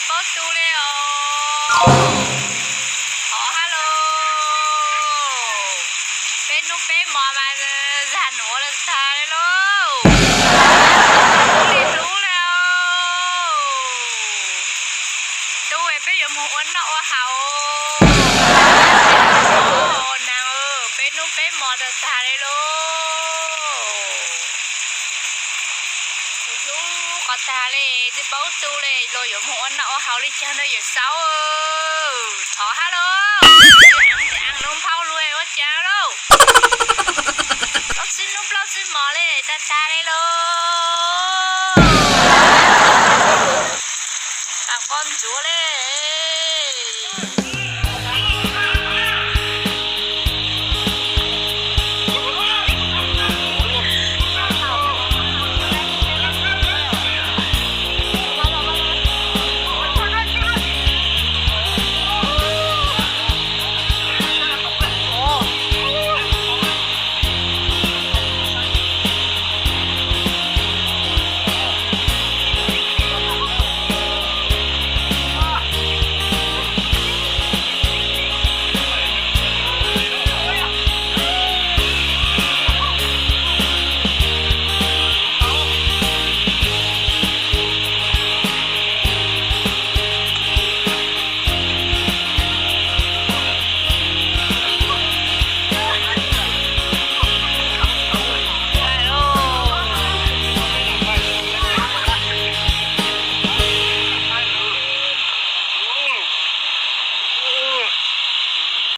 包租了哦。哦，hello，被奴被妈妈呢喊我了他的喽，我哩รู้แล้วตัวเอเป็นยังหัวหน้าว่าเขานางเป็นนูเป็นหมอตาตาเลยลูกก็ตาเลยจะ包租เลยเราอยู่หัวหน้าว่าเขาเลยจังเลยอยู่เศร้าถอฮัลโหลจะอ่างนุ่มเผาเลยว่าจังลูกเราซื้อนุ่มเราซื้อหมอเลยตาตาเลยลูก